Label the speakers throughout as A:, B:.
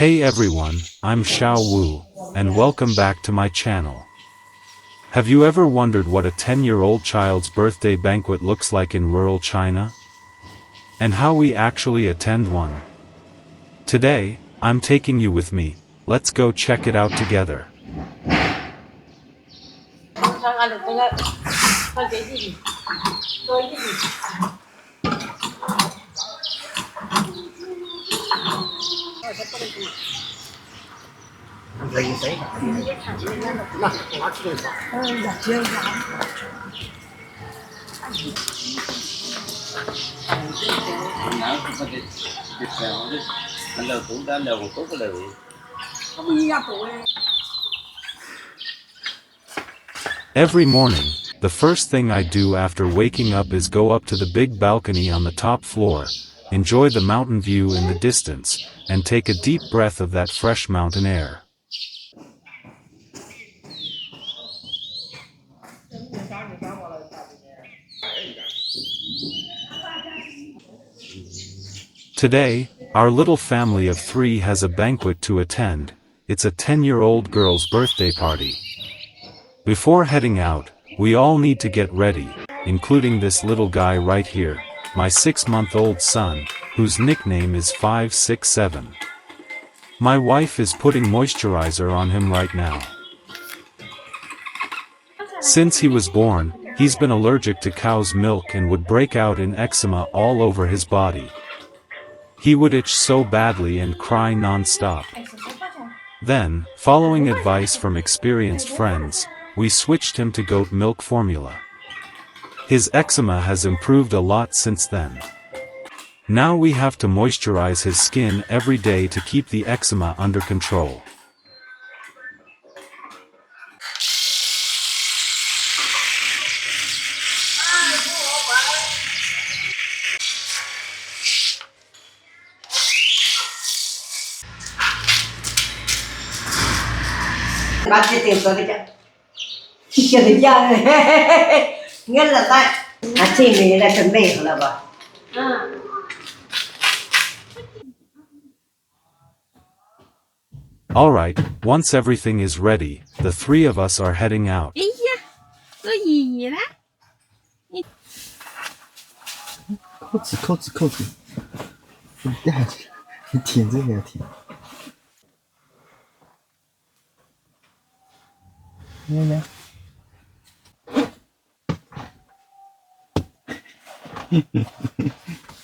A: Hey everyone, I'm XiaoWu, and welcome back to my channel. Have you ever wondered what a 10-year-old child's birthday banquet looks like in rural China? And how we actually attend one? Today, I'm taking you with me. Let's go check it out together. Every morning, the first thing I do after waking up is go up to the big balcony on the top floor, enjoy the mountain view in the distance, and take a deep breath of that fresh mountain air. Today, our little family of 3 has a banquet to attend. It's a 10-year-old girl's birthday party. Before heading out, we all need to get ready, including this little guy right here, my 6-month-old son, whose nickname is 567. My wife is putting moisturizer on him right now. Since he was born, he's been allergic to cow's milk and would break out in eczema all over his body. He would itch so badly and cry non-stop. Then, following advice from experienced friends, we switched him to goat milk formula. His eczema has improved a lot since then. Now we have to moisturize his skin every day to keep the eczema under control. Alright, once everything is ready, the 3 of us are heading out.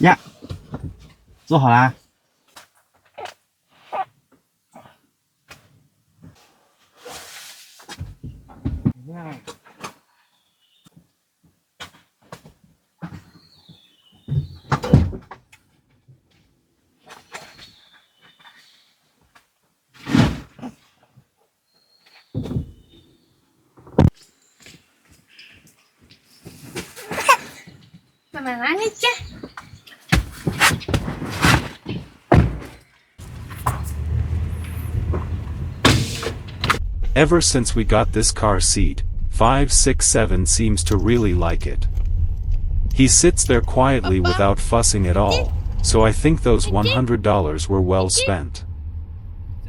B: Yeah. 做好啦。
A: Ever since we got this car seat, 567 seems to really like it. He sits there quietly without fussing at all, so I think those $100 were well spent.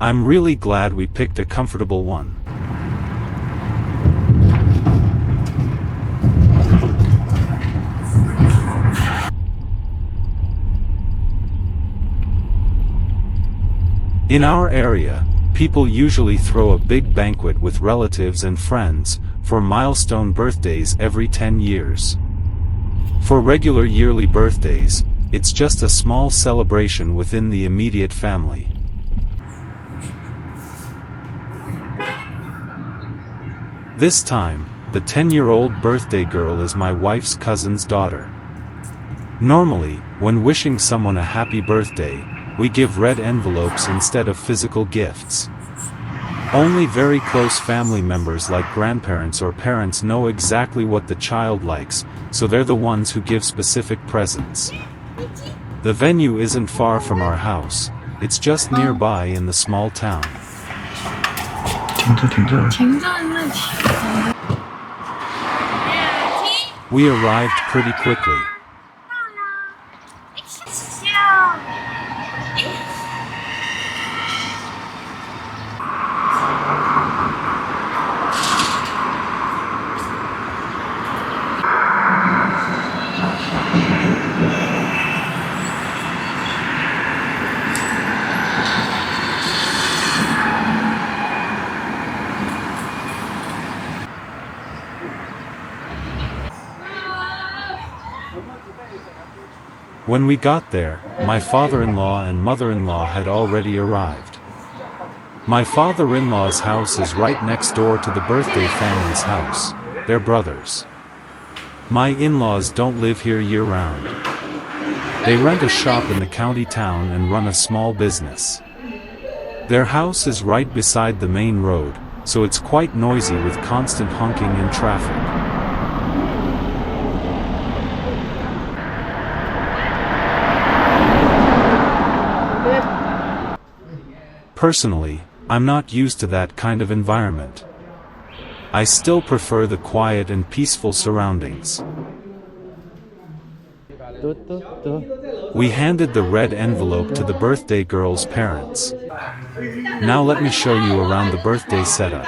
A: I'm really glad we picked a comfortable one. In our area, people usually throw a big banquet with relatives and friends, for milestone birthdays every 10 years. For regular yearly birthdays, it's just a small celebration within the immediate family. This time, the 10-year-old birthday girl is my wife's cousin's daughter. Normally, when wishing someone a happy birthday, we give red envelopes instead of physical gifts. Only very close family members like grandparents or parents know exactly what the child likes, so they're the ones who give specific presents. The venue isn't far from our house, it's just nearby in the small town. We arrived pretty quickly. When we got there, my father-in-law and mother-in-law had already arrived. My father-in-law's house is right next door to the birthday family's house. They're brothers. My in-laws don't live here year-round. They rent a shop in the county town and run a small business. Their house is right beside the main road, so it's quite noisy with constant honking and traffic. Personally, I'm not used to that kind of environment. I still prefer the quiet and peaceful surroundings. We handed the red envelope to the birthday girl's parents. Now let me show you around the birthday setup.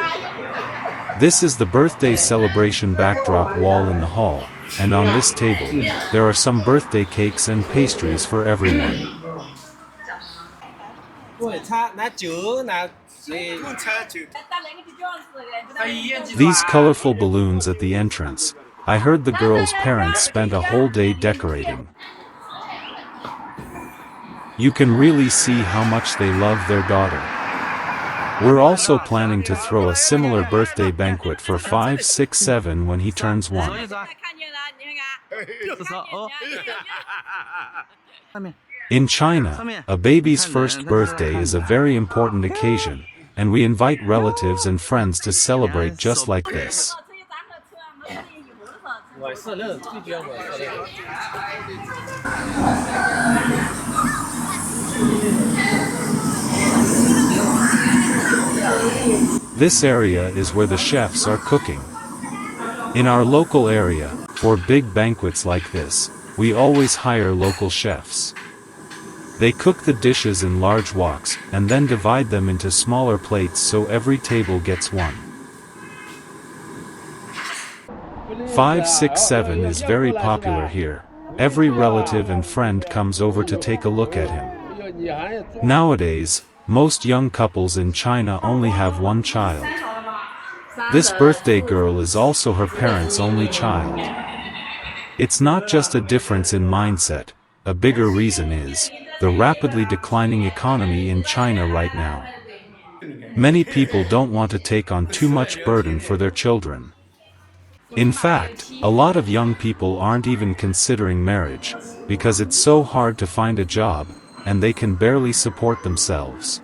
A: This is the birthday celebration backdrop wall in the hall, and on this table, there are some birthday cakes and pastries for everyone. These colorful balloons at the entrance, I heard the girls' parents spent a whole day decorating. You can really see how much they love their daughter. We're also planning to throw a similar birthday banquet for 5, 6, 7 when he turns 1. In China, a baby's first birthday is a very important occasion, and we invite relatives and friends to celebrate just like this. This area is where the chefs are cooking. In our local area, for big banquets like this, we always hire local chefs. They cook the dishes in large woks, and then divide them into smaller plates so every table gets one. 5, 6, 7 is very popular here. Every relative and friend comes over to take a look at him. Nowadays, most young couples in China only have one child. This birthday girl is also her parents' only child. It's not just a difference in mindset, a bigger reason is the rapidly declining economy in China right now. Many people don't want to take on too much burden for their children. In fact, a lot of young people aren't even considering marriage, because it's so hard to find a job, and they can barely support themselves.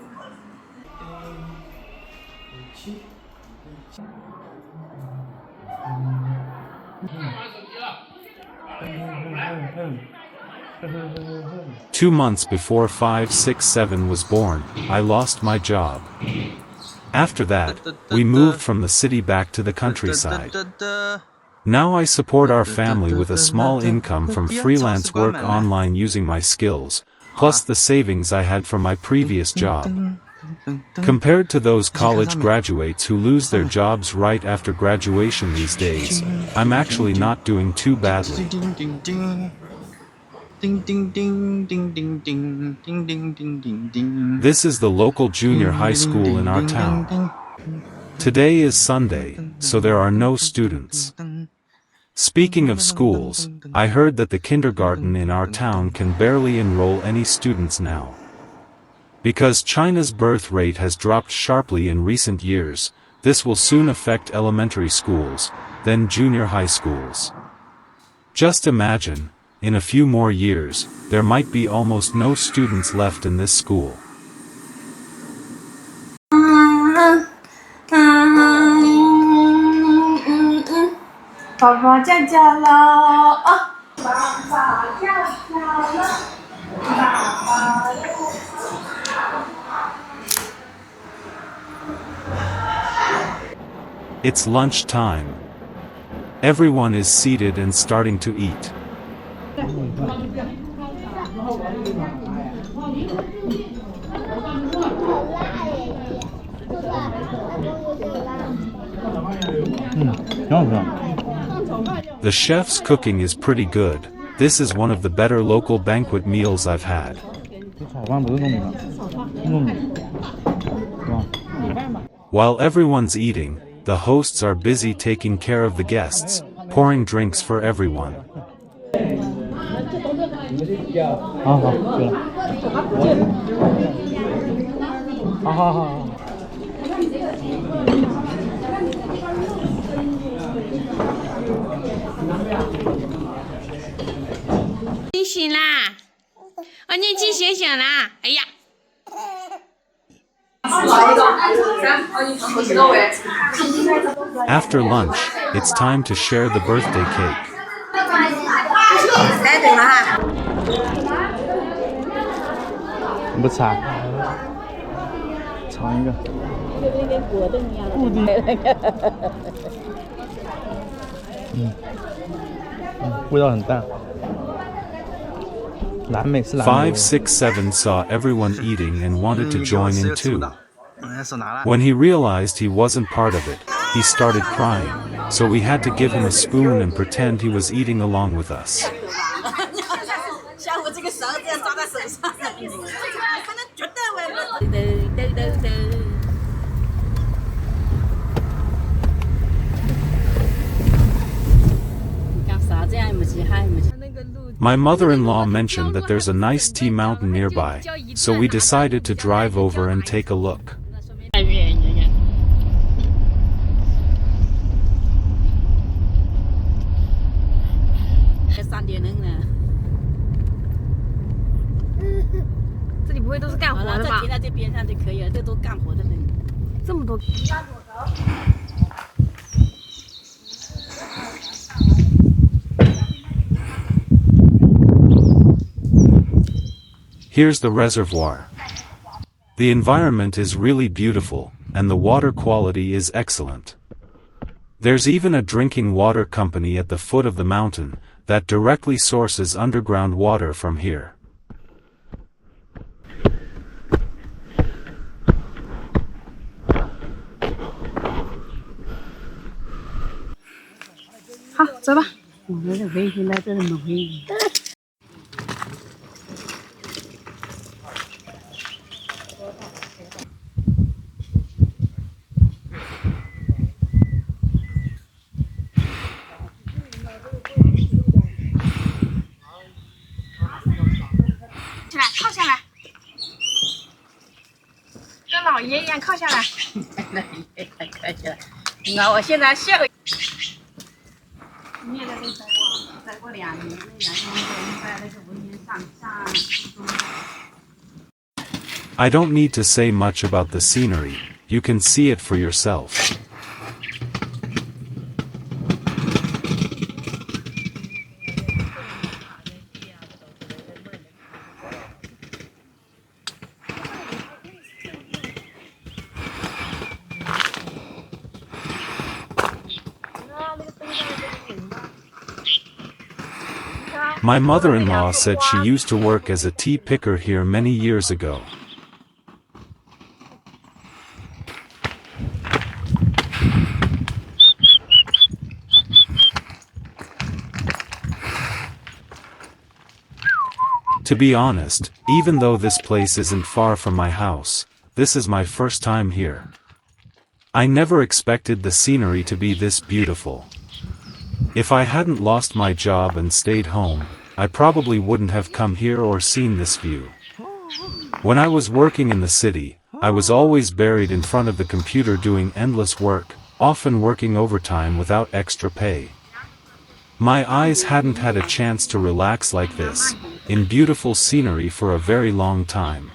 A: Two months before 5, 6, 7 was born, I lost my job. After that, we moved from the city back to the countryside. Now I support our family with a small income from freelance work online using my skills, plus the savings I had from my previous job. Compared to those college graduates who lose their jobs right after graduation these days, I'm actually not doing too badly. This is the local junior high school in our town. Today is Sunday, so there are no students. Speaking of schools, I heard that the kindergarten in our town can barely enroll any students now. Because China's birth rate has dropped sharply in recent years, this will soon affect elementary schools, then junior high schools. Just imagine, in a few more years, there might be almost no students left in this school. It's lunch time. Everyone is seated and starting to eat. The chef's cooking is pretty good. This is one of the better local banquet meals I've had. While everyone's eating, the hosts are busy taking care of the guests, pouring drinks for everyone.
B: 好好，行了。好好好好。
C: 惊醒啦！哦，你已经醒醒啦！哎呀！
A: After lunch, it's time to share the birthday cake.
C: 来等了哈。
B: 你不吃啊？尝一个。味道很淡。蓝莓是蓝莓。
A: 5, 6, 7 saw everyone eating and wanted to join in too. When he realized he wasn't part of it, he started crying, so we had to give him a spoon and pretend he was eating along with us. My mother-in-law mentioned that there's a nice tea mountain nearby, so we decided to drive over and take a look. Here's the reservoir. The environment is really beautiful, and the water quality is excellent. There's even a drinking water company at the foot of the mountain that directly sources underground water from here. I don't need to say much about the scenery, you can see it for yourself. My mother-in-law said she used to work as a tea picker here many years ago. To be honest, even though this place isn't far from my house, this is my first time here. I never expected the scenery to be this beautiful. If I hadn't lost my job and stayed home, I probably wouldn't have come here or seen this view. When I was working in the city, I was always buried in front of the computer doing endless work, often working overtime without extra pay. My eyes hadn't had a chance to relax like this, in beautiful scenery for a very long time.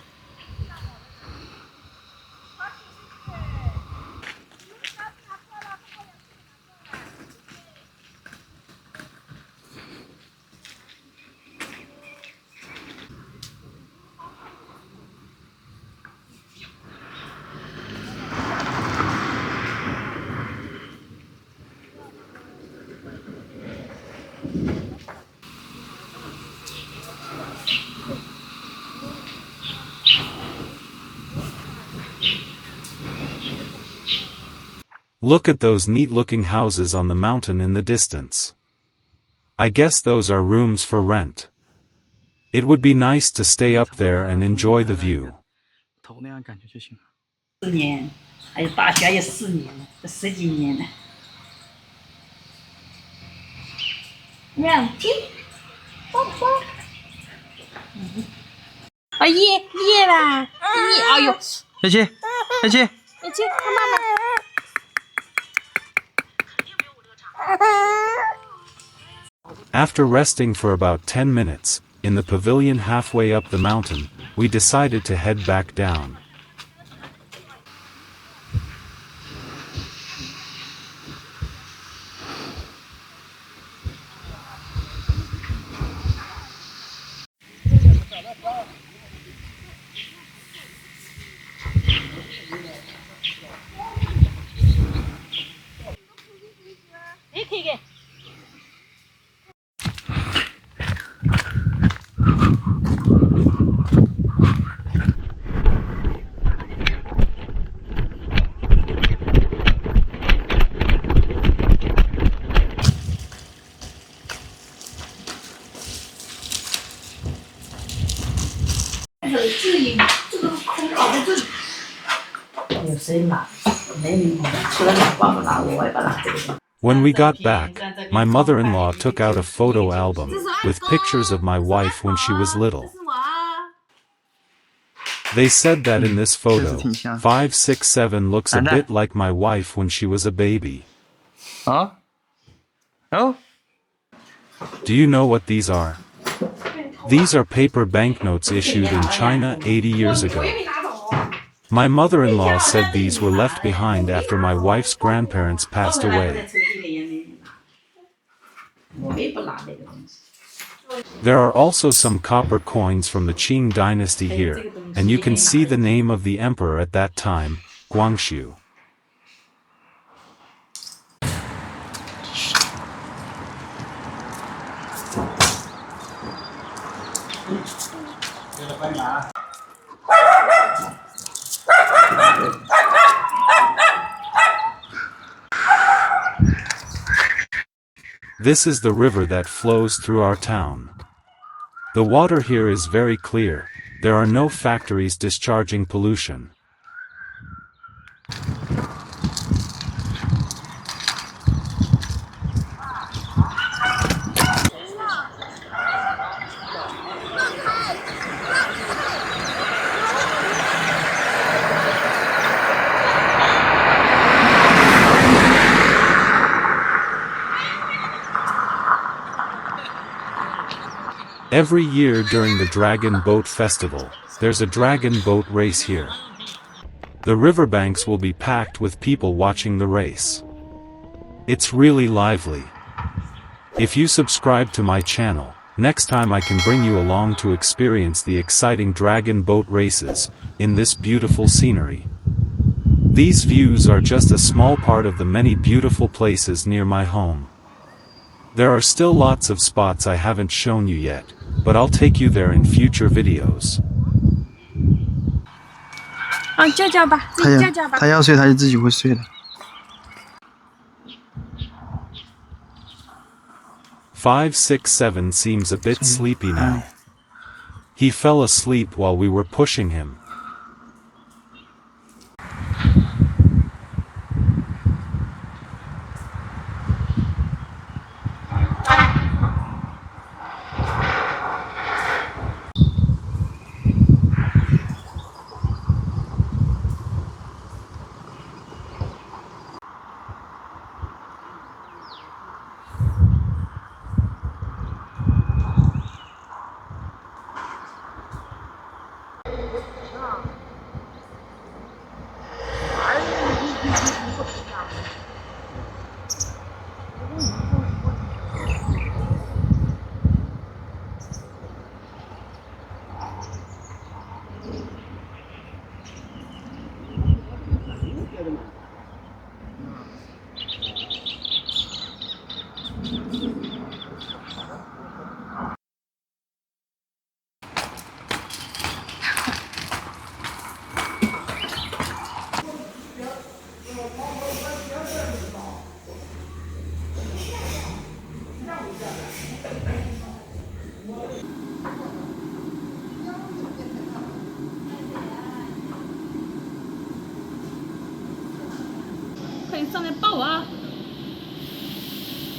A: Look at those neat-looking houses on the mountain in the distance. I guess those are rooms for rent. It would be nice to stay up there and enjoy the view.
D: 4年，还有大学也4年了，这10几年了。亮晶，宝宝。
C: 啊耶啦，耶！哎呦，
B: 小七，小七，
C: 你去看妈妈。
A: After resting for about 10 minutes, in the pavilion halfway up the mountain, we decided to head back down. When we got back, my mother-in-law took out a photo album with pictures of my wife when she was little. They said that in this photo, 567 looks a bit like my wife when she was a baby.
B: Oh? Oh?
A: Do you know what these are? These are paper banknotes issued in China 80 years ago. My mother-in-law said these were left behind after my wife's grandparents passed away. There are also some copper coins from the Qing dynasty here, and you can see the name of the emperor at that time, Guangxu. This is the river that flows through our town. The water here is very clear, there are no factories discharging pollution. Every year during the Dragon Boat Festival, there's a dragon boat race here. The riverbanks will be packed with people watching the race. It's really lively. If you subscribe to my channel, next time I can bring you along to experience the exciting dragon boat races, in this beautiful scenery. These views are just a small part of the many beautiful places near my home. There are still lots of spots I haven't shown you yet, but I'll take you there in future videos.
C: 叫叫吧，自己叫叫吧。
B: 他要睡，他就自己会睡的。
A: 567 seems a bit sleepy now. He fell asleep while we were pushing him.
C: 上来抱我啊！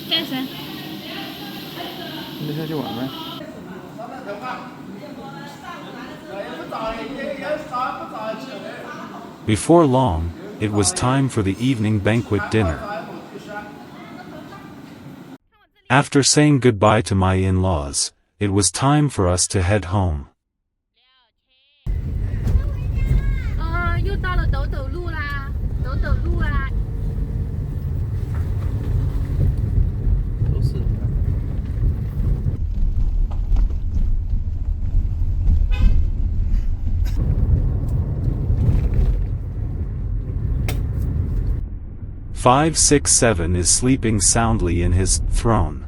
C: 干什么？
B: 你下去玩呗。
A: Before long, it was time for the evening banquet dinner. After saying goodbye to my in-laws, it was time for us to head home.
C: 又到了抖抖路啦，抖抖路啦。
B: 都是。
A: 567 is sleeping soundly in his throne.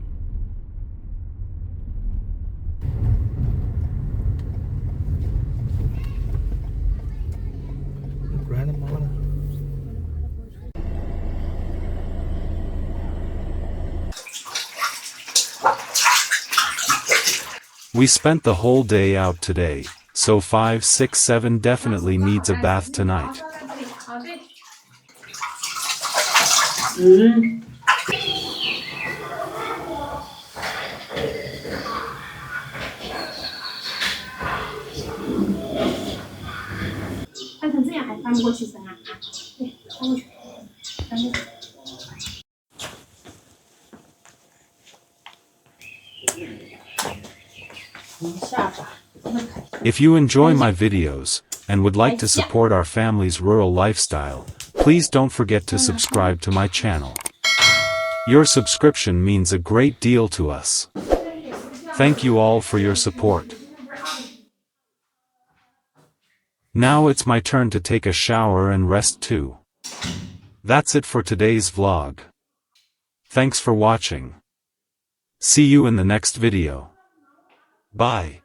B: Grandma 呢？
A: We spent the whole day out today, so 567 definitely needs a bath tonight.
C: 翻成这样还翻不过去身啊？对，翻过去，翻过去。
A: If you enjoy my videos, and would like to support our family's rural lifestyle, please don't forget to subscribe to my channel. Your subscription means a great deal to us. Thank you all for your support. Now it's my turn to take a shower and rest too. That's it for today's vlog. Thanks for watching. See you in the next video. Bye.